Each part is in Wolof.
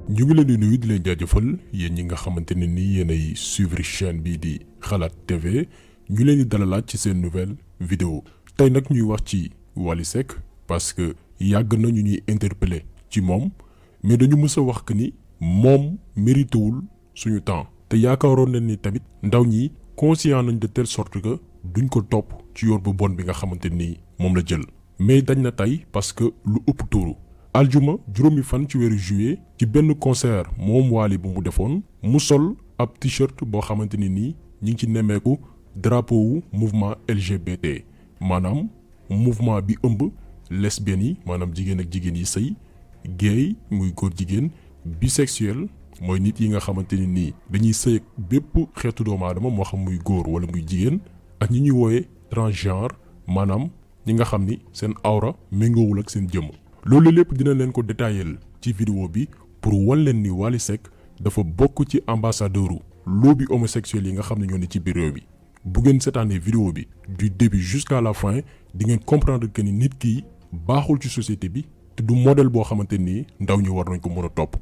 ñu ngi leen di nuyu di leen jaajëfal yéen ñi nga xamante ne ni yéenay suivre chaîne bii di Xalaat TV ñu leen di dalalaat ci seen nouvelle vidéo tey nag ñuy wax ci Wally Seck parce que yàgg na ñu ñuy interpeller ci moom mais dañu mës a wax que ni moom méritewul suñu temps te yaakaaroon nañ ni tamit ndaw ñi conscient nañ de telle sorte que duñ ko topp ci yoon bu bon bi nga xamante ni moom la jël mais dañ na tey parce que lu ëpp tuuru aljuma juróomi fan ci weeru juillet ci benn concert moom Wally bu mu defoon mu sol ab t-shirt boo xamante ni nii ñi ngi ci nemmeeku drapeau wu mouvement LGBT maanaam mouvement bi ëmb lesbiennes yi maanaam jigéen ak jigéen yi sëy gay muy góor jigéen bisexuel mooy nit yi nga xamante ni nii dañuy sëy ak bépp xeetu doomu aadama moo xam muy góor wala muy jigéen ak ñi ñuy wooyee transgenre maanaam ñi nga xam ni seen awra méngoowul ak seen jëmm. loolu lépp dina leen ko détailler ci vidéo bi pour wan leen ni Wally Seck dafa bokk ci ambassadeuru lobby homosexuel yi nga xam ne ñoo ne ci biir réew bi bu ngeen seetaanee vidéo bi du début jusqu'à la fin di ngeen comprendre que ni nit ki baaxul ci société bi te du modèle boo xamante ni ndaw ñi war nañ ko mën a topp.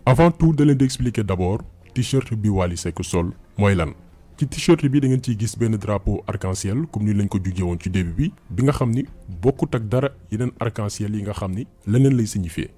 avant tout da leen di expliquer d'abord t-shirt bi Wally Seck sol mooy lan. ci t-shirt bi da ngeen ciy gis benn drapeau arc-en-ciel comme ni lañ ko jugee woon ci début bi nga xam ni bokkut ak dara yeneen arc-en-ciel yi nga xam ni leneen lay signifier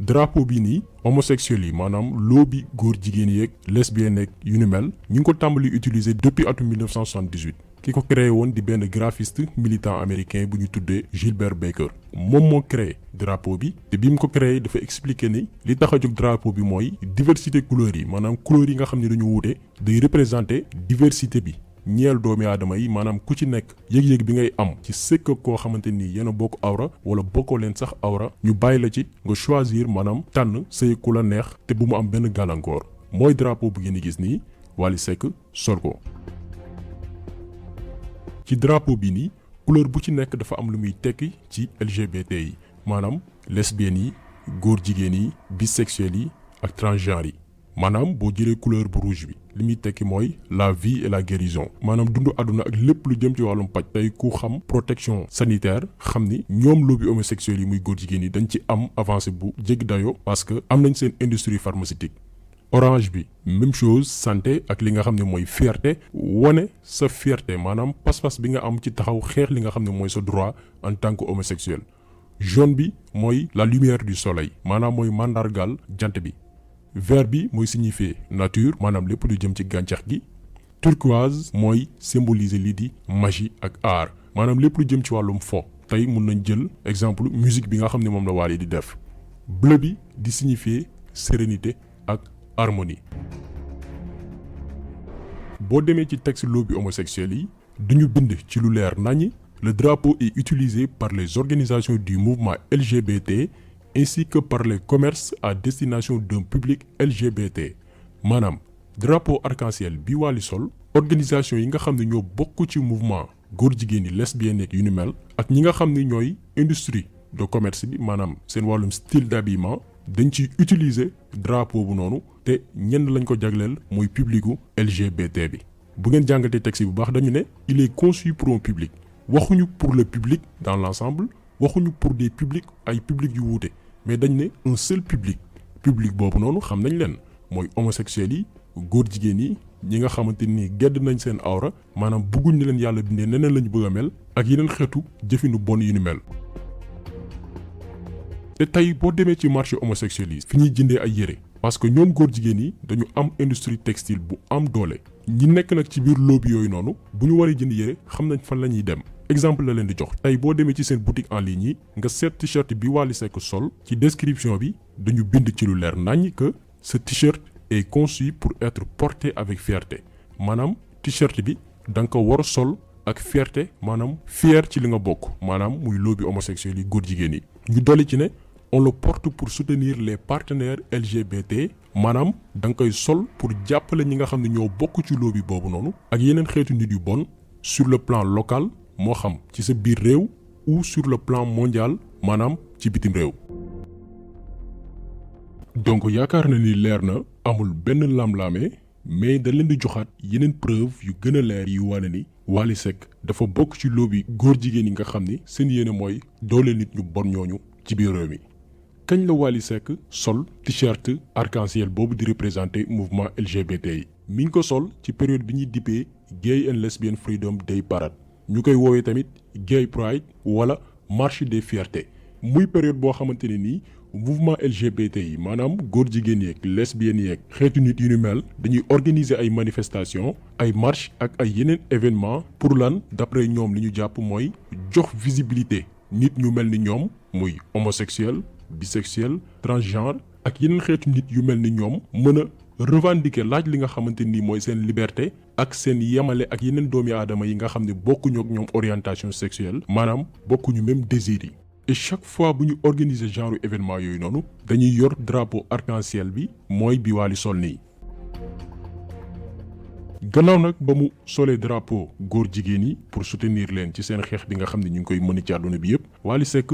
drapeau bi nii homosexuels yi maanaam lobby góor jigéen yeeg lesbiennes yeeg yu ni mel ñu ngi ko tàmbali utiliser depuis atum 1978 ki ko créé woon di benn graphiste militant américain bu ñu tuddee Gilbert Baker moom moo créé drapeau bi te bi mu ko créé dafa expliquer ni li tax a jóg drapeau bi mooy diversité couleurs yi maanaam couleurs yi nga xam ne dañu wuute day représenter diversité bi ñeel doomi aadama yi maanaam ku ci nekk yëg-yëg bi ngay am ci sëkk koo xamante ni yéen a bokk awra wala bokkoo leen sax awra ñu bàyyi la ci nga choisir maanaam tànn sëy ku la neex te bu mu am benn gàllankoor mooy drapeau bu ngeen di gis nii Wally Seck sol ko. ci drapeau bi nii couleur bu ci nekk dafa am lu muy tekki ci LGBT yi maanaam lesbiennes yi góor jigéen yi bisexuels yi ak transgenres yi maanaam boo jëlee couleur bu rouge bi li muy tekki mooy la vie et la guérison maanaam dundu àdduna ak lépp lu jëm ci wàllum paj tey ku xam protection sanitaire xam ni ñoom lobby homosexuels yi muy góor jigéen yi dañ ci am avancé bu jéggi dayoo parce que am nañ seen industrie pharmaceutique. orange bi même chose santé ak li nga xam ne mooy fierté wane sa fierté maanaam pas-pas bi nga am ci taxaw xeex li nga xam ne mooy sa droit en tant que homosexuel. jaune bi mooy la lumière du soleil maanaam mooy mandargal jant bi. vert bi mooy signifier nature maanaam lépp lu jëm ci gàncax gi. turquoise mooy symboliser lii di magie ak art maanaam lépp lu jëm ci wàllum fo tey mun nañ jël exemple musique bi nga xam ne moom la Wally di def. bleu bi di signifier sérénité ak harmonie. boo demee ci texte lobby homosexuel yi duñu bind ci lu leer nañi le drapeau est utilisé par les organisations du mouvement LGBT ainsi que par les commerces à destination d'un public LGBT maanaam drapeau arc-en-ciel bi Wally sol organisation yi nga xam ne ñoo bokk ci mouvement góor jigéen yi lesbiennes yu ni mel ak ñi nga xam ne ñooy industrie de commerce bi maanaam seen wàllum style d'habillement dañ ci utiliser drapeau bu noonu te ñenn lañ ko jagleel mooy publicu LGBT bi bu ngeen jàngatee texte bu baax dañu ne il est conçu pour un public waxuñu pour le public dans l'ensemble waxuñu pour des publics ay publics yu wuute mais dañ ne un seul public boobu noonu xam nañ leen mooy homosexuels yi góor jigéen yi ñi nga xamante ni gedd nañ seen awra maanaam bëgguñ ni leen yàlla bindee neneen lañu bëgg a mel ak yeneen xeetu jëfinu bon yu ni mel. te tey boo demee ci marché homosexuel yi fi ñuy jëndee ay yére parce que ñoom góor jigéen yi dañu am industrie textile bu am doole ñi nekk nag ci biir lobby yooyu noonu bu ñu waree jënd yére xam nañ fan la ñuy dem exemple la leen di jox tey boo demee ci seen boutique en ligne yi nga seet t-shirt bi Wally Seck sol ci description bi dañu bind ci lu leer naññ que ce t-shirt est conçu pour être porté avec fierté maanaam t-shirt bi da nga ko war a sol ak fierté maanaam fier ci li nga bokk maanaam muy lobby homosexuel yi góor jigéen yi ñu dolli ci ne on le porte pour soutenir les partenaires LGBT maanaam da nga koy sol pour jàppale ñi nga xam ne ñoo bokk ci lobby boobu noonu ak yeneen xeetu nit yu bon sur le plan local moo xam ci sa biir réew ou sur le plan mondial maanaam ci bitim réew. donc yaakaar na ni leer na amul benn lam-laame mais da leen di joxaat yeneen preuve yu gën a leer yu wane ni Wally Seck dafa bokk ci lobby góor jigéen yi nga xam ni seen yéene mooy doole nit ñu bon ñooñu ci biir réew mi. kañ la Wally Seck sol t-shirt arc-en-ciel boobu di représenter mouvement LGBT yi mi ngi ko sol ci période bi ñuy dippee Gay and Lesbian Freedom Day Parade ñu koy woowee tamit Gay Pride wala marche des fiertés muy période boo xamante ne nii mouvement LGBT yi maanaam góor jigéen yeeg lesbiennes yeeg xeetu nit yu ni mel dañuy organiser ay manifestations ay marche ak ay yeneen événements pour lan d'après ñoom li ñu jàpp mooy jox visibilité nit ñu mel ni ñoom muy homosexuel bisexuel transgenre ak yeneen xeetu nit yu mel ni ñoom mën a revendiquer laaj li nga xamante ni mooy seen liberté ak seen yemale ak yeneen doomi aadama yi nga xam ne bokkuñu ak ñoom orientation sexuelle maanaam bokkuñu même désir yi. et chaque fois bu ñu organiser genre événement yooyu noonu dañuy yor drapeau arc-en-ciel bi mooy bi Wally sol nii. gannaaw nag ba mu solee drapeau góor jigéen yi pour soutenir leen ci seen xeex bi nga xam ne ñu ngi koy mën ci àdduna bi yëpp Wally Seck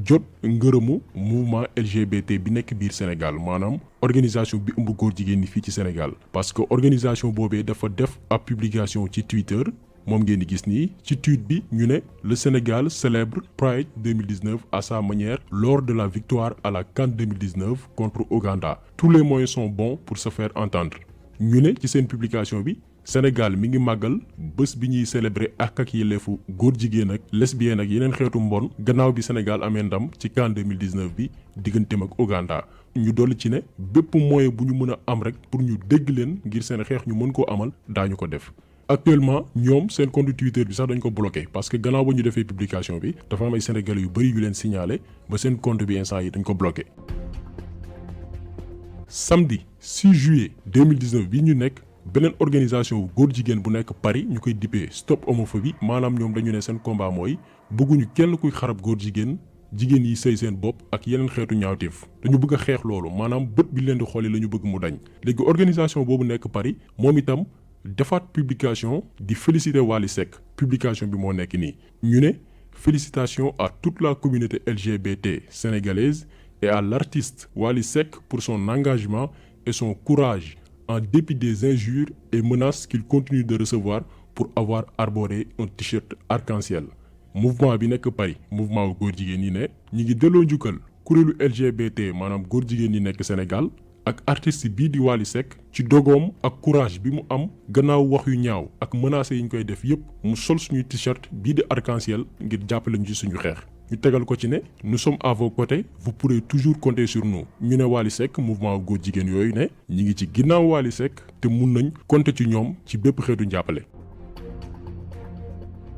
jot ngërëmu mouvement LGBT bi nekk biir Sénégal maanaam organisation bi ëmb góor jigéen ñi fii ci Sénégal parce que organisation boobee dafa def ab publication ci Twitter moom ngeen di gis nii ci tweet bi ñu ne le Sénégal célèbre Pride 2019 à sa manière lors de la victoire à la CAN 2019 contre Ouganda tous les moyens sont bons pour se faire entendre ñu ne ci seen publication bi Sénégal mi ngi màggal bés bi ñuy célébrer ak yelleefu góor jigéen ak lesbienne ak yeneen xeetu mbon gannaaw bi Sénégal amee ndam ci CAN 2019 bi digganteem ak Ouganda ñu dolli ci ne bépp moyen bu ñu mën a am rek pour ñu dégg leen ngir seen xeex ñu mën koo amal daañu ko def. actuellement ñoom seen compte Twitter bi sax dañ ko bloqué parce que gannaaw ba ñu defee publication bi dafa am ay sénégalais yu bëri yu leen signalé ba seen compte bi instant yi dañ ko bloqué. samedi 6 juillet 2019 bi ñu nekk. beneen organisation bu góor jigéen bu nekk Paris ñu koy dippee stop homophobie maanaam ñoom dañu ne seen combat mooy bëgguñu kenn kuy xarab góor jigéen jigéen yi sëy seen bopp ak yeneen xeetu ñaawteef dañu bëgg a xeex loolu maanaam bët bi leen di xooli la ñu bëgg mu dañ. léegi organisation boobu nekk Paris moom itam defaat publication di féliciter Wally Seck publication bi moo nekk nii ñu ne félicitations à toute la communauté LGBT sénégalaise et à l'artiste Wally Seck pour son engagement et son courage. En dépit des injures et menaces qu'il continue de recevoir pour avoir arboré un t-shirt arc-en-ciel mouvement bi nekk Paris mouvement wu góor jigéen ñi ne ñi ngi delloo njukkal kuréelu LGBT maanaam góor jigéen ñi nekk Sénégal ak artiste bii di Wally Seck ci dogoom ak courage bi mu am gannaaw wax yu ñaaw ak menaces yi ñu koy def yépp mu sol suñuy t-shirt bii di arc-en-ciel ngir jàppale ñu ci suñu xeex. ñu tegal ko ci ne nous sommes à vos côtés vous pourrez toujours compter sur nous ñu ne Wally Seck mouvement góor jigéen yooyu ne ñi ngi ci ginnaaw Wally Seck te mun nañ compter ci ñoom ci bépp xeetu njàppale.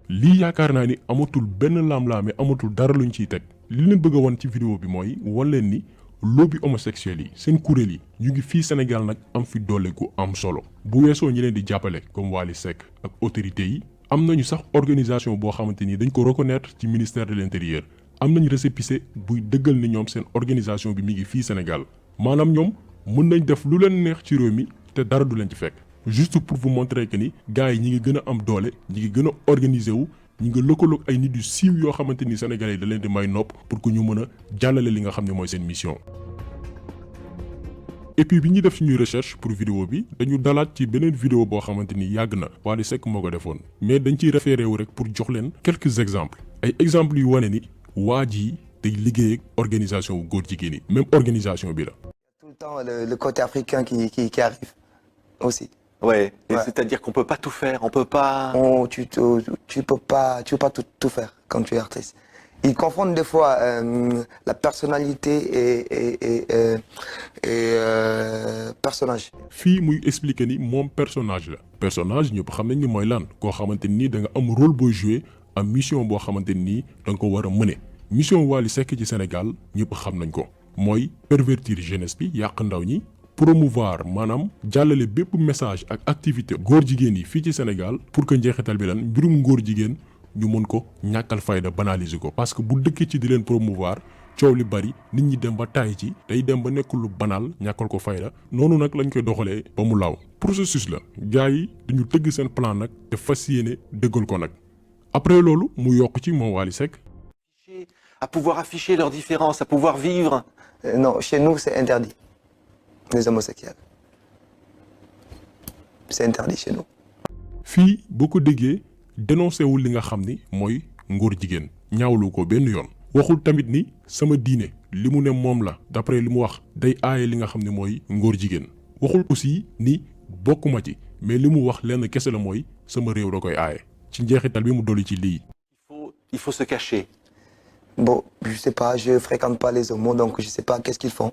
lii yaakaar naa ni amatul benn laam-laame amatul dara luñ ciy teg li leen bëgg a wan ci vidéo bi mooy wan leen ni lobby homosexuel yi seen kuréel yi ñu ngi fii Sénégal nag am fi doole gu am solo bu weesoo ñi leen di jàppale comme Wally Seck ak autorités yi. am nañu sax organisation boo xamante ni dañ ko reconnaître ci ministère de l'intérieur am nañu récépissé buy dëggal ni ñoom seen organisation bi mi ngi fii Sénégal maanaam ñoom mën nañ def lu leen neex ci réew mi te dara du leen ci fekk juste pour vous montrer que ni gars yi ñi ngi gën a am doole ñi ngi gën a organiser wu ñi ngi lëkkaloog ay nit yu siiw yoo xamante ni sénégalais yi da leen di may nopp pour que ñu mën a jàllale li nga xam ne mooy seen mission. et puis bi ñuy def suñuy recherche pour vidéo bi dañu dalaat ci beneen vidéo boo xamante ni yàgg na Wally Seck moo ko defoon mais dañ ciy référé wu rek pour jox leen quelques exemples ay exemples yu wane ni waa ji day liggéey ak organisation wu góor jigéen yi même organisation bi la. Tout le temps le côté africain qui arrive aussi. Ouais, et Ouais. c'est-à-dire qu'on peut pas tout faire, on peut pas... Tu peux pas tout faire quand tu es artiste. Ils confondent des fois la personnalité et personnage. fii muy expliquer ni moom personnage la personnage ñëpp xam nañ ni mooy lan koo xamante ni da nga am rôle booy jouer am mission boo xamante ni da nga ko war a mëne mission Wally Seck ci Sénégal ñëpp xam nañ ko mooy pervertir jeunesse bi yàq ndaw ñi promouvoir maanaam jàllale bépp message ak activité góor jigéen yi fii ci Sénégal pour que njeexital bi lan mbirum góor jigéen ñu mën ko ñàkkal fayda banaliser ko parce que bu dëkkee ci di leen promouvoir coow li bari nit ñi dem ba taay ci day dem ba nekk lu banal ñàkkal ko fayda noonu nag lañ koy doxalee ba mu law processus la gars yi dañu tëgg seen plan nag te fas yéene dëggal ko nag après loolu mu yokk ci moom Wally Seck À pouvoir afficher leurs différences, à pouvoir vivre. Non, chez nous c'est interdit. Les homosexuels. C'est interdit chez nous. fii boo ko déggee dénoncé wul li nga xam ni mooy ngóor jigéen ñaawlu ko benn yoon waxul tamit ni sama diine li mu ne moom la d'après li mu wax day aaye li nga xam ne mooy ngóor jigéen waxul aussi ni bokkuma ci mais li mu wax lenn kese la mooy sama réew da koy aaye ci njeexital bi mu dolli ci lii. Il faut se cacher. Bon, je sais pas, je fréquente pas les homos, donc je sais pas qu'est-ce qu'ils font.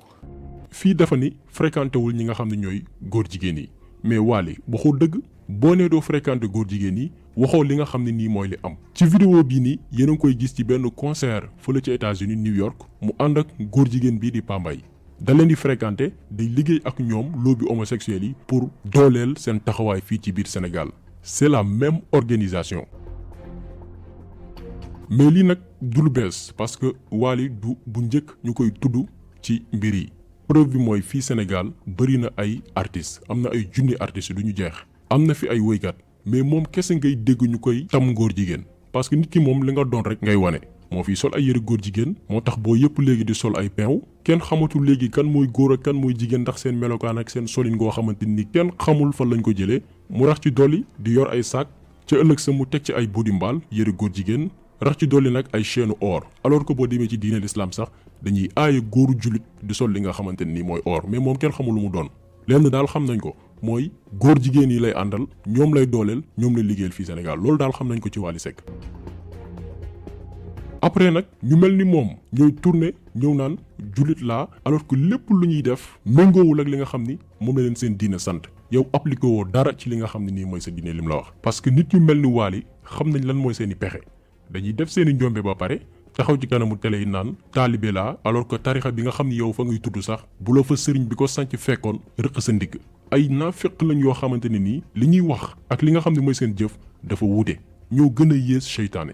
fii dafa ni fréquenté wul ñi nga xam ne ñooy góor jigéen yi mais Wally waxoo dëgg boo nee doo fréquenté góor jigéen yi waxoo li nga xam ne nii mooy li am. ci vidéo bii nii yéen a ngi koy gis ci benn concert fële ci États-Unis New York mu ànd ak góor jigéen bii di Pambay da leen di fréquenté day liggéey ak ñoom lobby homosexuel yi pour dooleel seen taxawaay fii ci biir Sénégal c'est la même organisation. mais lii nag du lu bees parce que Wally du bu njëkk ñu koy tudd ci mbir yi preuve bi mooy fii Sénégal bëri na ay artistes am na ay junni artistes du ñu jeex am na fi ay woykat mais moom kese ngay dégg ñu koy tam ngóor jigéen parce que nit ki moom li nga doon rek ngay wane moo fi sol ay yëre góor jigéen moo tax boo yëpp léegi di sol ay peew kenn xamatul léegi kan mooy góor ak kan mooy jigéen ndax seen melokaan ak seen solin ngoo xamante ni kenn xamul fan lañ ko jëlee mu rax ci dolli di yor ay sac ca ëllëg sa mu teg ci ay body mbaal yëre góor jigéen rax ci dolli nag ay chaîne or alors que boo demee ci diine l'islam sax dañuy aaye góoru jullit di sol li nga xamante ni mooy or mais moom kenn xamul lu mu doon lenn daal xam nañ ko mooy góor jigéen yi lay àndal ñoom lay dooleel ñoom lay liggéeyal fii Sénégal loolu daal xam nañ ko ci Wally Seck. après nag ñu mel ni moom ñooy tourné ñëw naan jullit laa alors que lépp lu ñuy def méngoowul ak li nga xam ni moom la leen seen diine sant yow appliqué woo dara ci li nga xam ne nii mooy sa diine lim la wax. parce que nit ñu mel ni Wally xam nañ lan mooy seen i pexe dañuy def seen i njombe ba pare taxaw ci kanamu télé yi naan taalibe laa alors que tarixa bi nga xam ni yow fa ngay tudd sax bu la fa sëriñ bi ko sanc fekkoon rëq sa ndigg ay naafeq lañ yoo xamante ne nii li ñuy wax ak li nga xam ne mooy seen jëf dafa wuute ñoo gën a yées seytaane.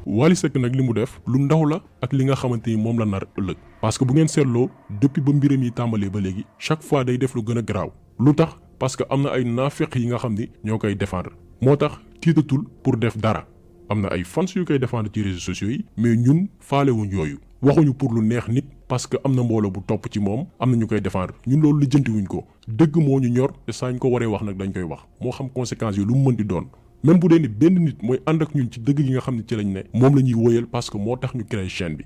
Wally Seck nag li mu def lu ndaw la ak li nga xamante ni moom la nar ëllëg parce que bu ngeen seetloo depuis ba mbiram yi tàmbalee ba léegi chaque fois day def lu gën a garaaw lu tax parce que am na ay naafeq yi nga xam ni ñoo koy défendre moo tax tiitatul pour def dara am na ay fans yu koy défendre ci réseaux sociaux yi mais ñun faalewuñ yooyu waxuñu pour lu neex nit parce que am na mbooloo bu topp ci moom am na ñu koy défendre ñun loolu lijjantiwuñ ko dëgg moo ñu ñor te saa ñu ko waree wax nag dañ koy wax moo xam conséquences yi lu mu mën di doon même bu dee ni benn nit mooy ànd ak ñun ci dëgg gi nga xam ne ci lañ ne moom la ñuy wóyal parce que moo tax ñu créé chaîne bi.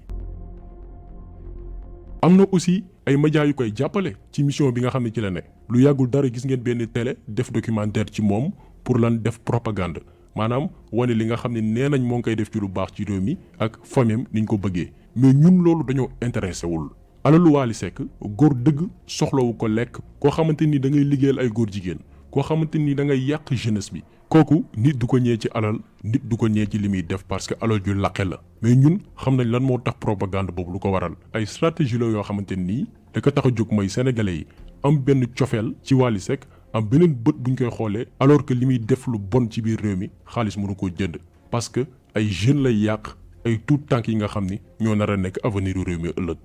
am na aussi ay médias yu koy jàppale ci mission bi nga xam ne ci la ne lu yàggul dara gis ngeen benn télé def documentaire ci moom pour lan def propagande maanaam wane li nga xam ne nee nañ moo ngi koy def ci lu baax ci réew mi ak famem niñ ko bëggee mais ñun loolu dañoo intéressé wul. alalu Wally Seck góor dëgg soxlawu ko lekk koo xamante ni da ngay liggéeyal ay góor jigéen koo xamante ni da ngay yàq jeunesse bi kooku nit du ko ñee ci alal nit du ko ñee ci li muy def parce que alal ju laqe la mais ñun xam nañ lan moo tax propagande boobu lu ko waral ay stratégie la yoo xamante nii da ko tax a jóg mooy sénégalais yi am benn cofeel ci Wally Seck am beneen bët buñ koy xoolee alors que li muy def lu bon ci biir réew mi xaalis mënu koo jënd parce que ay jeunes lay yàq ay tout tànk yi nga xam ni ñoo nar a nekk avenir u réew mi ëllëg.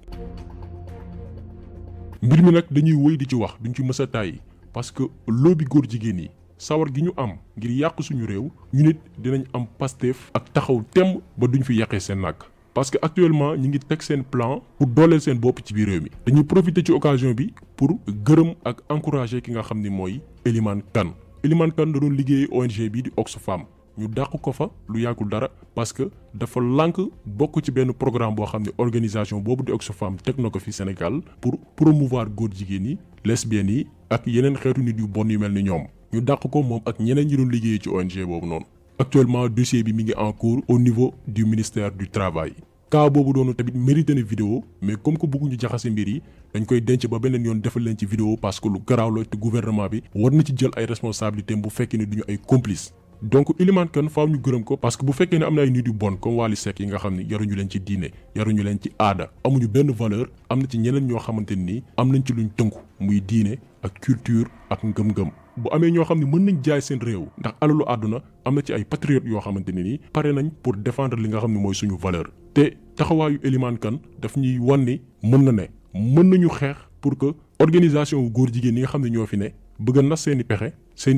mbir mi nag dañuy wëy di ci wax duñ ci mës a tàyyi parce que lobby góor jigéen yi sawar gi ñu am ngir yàq suñu réew ñu nit dinañ am Pastef ak taxaw temm ba duñ fi yàqee seen nàkk parce que actuellement ñi ngi teg seen plan pour dooleel seen bopp ci biir réew mi dañuy profiter ci occasion bi pour gërëm ak encourager ki nga xam ni mooy Elimane Kane Elimane Kane da doon liggéey ONG bi di Oxfam ñu dàq ko fa lu yàggul dara parce que dafa lànk bokk ci benn programme boo xam ne organisation boobu di Oxfam teg na ko fi Sénégal pour promouvoir góor jigéen yi lesbiennes yi ak yeneen xeetu nit yu bon yu mel ni ñoom ñu dàq ko moom ak ñeneen ñi doon liggéeyee ci ONG boobu noonu. actuellement dossier bi mi ngi en cours au niveau du ministère du travail cas boobu doonu tamit mérité na vidéo mais comme que bëgguñu jaxase mbir yi dañ koy denc ba beneen yoon defal leen ci vidéo parce que lu garaaw la te gouvernement bi war na ci jël ay responsabilités bu fekkee ne duñu ay complices. donc Elimane Kane faaw ñu gërëm ko parce que bu fekkee ne am na ay nit yu bon comme Wally Seck yi nga xam ne yaruñu leen ci diine yaruñu leen ci aada amuñu benn valeur am na ci ñeneen ñoo xamante ni am nañ ci luñ tënku muy diine ak culture ak ngëm-ngëm bu amee ñoo xam ne mën nañ jaay seen réew ndax alalu àdduna am na ci ay patriotes yoo xamante ne ni pare nañ pour défendre li nga xam ne mooy suñu valeur te taxawaayu Elimane Kane daf ñuy wan ni mën na ne mën nañu xeex pour que organisation wu góor jigéen yi nga xam ne ñoo fi ne bëgg a nas seen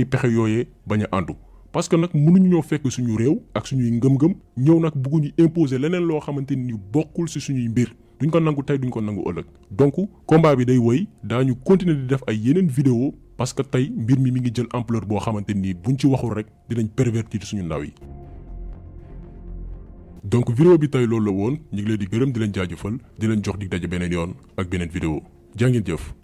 i pexe yooyee bañ a àndu parce que nag mënuñu ñoo fekk suñu réew ak suñuy ngëm-ngëm ñëw nag bëgguñu imposer leneen loo xamante ni bokkul ci suñuy mbir duñ ko nangu tey duñ ko nangu ëllëg donc combat bi day woy daañu continuer di def ay yeneen vidéo parce que tey mbir mi ngi jël ampleur boo xamante ni buñ ci waxul rek dinañ pervertir suñu ndaw yi. donc vidéo bi tey loolu la woon ñu ngi leen di gërëm di leen jaajëfal di leen jox dig daje beneen yoon ak beneen vidéo jaa ngeen jëf.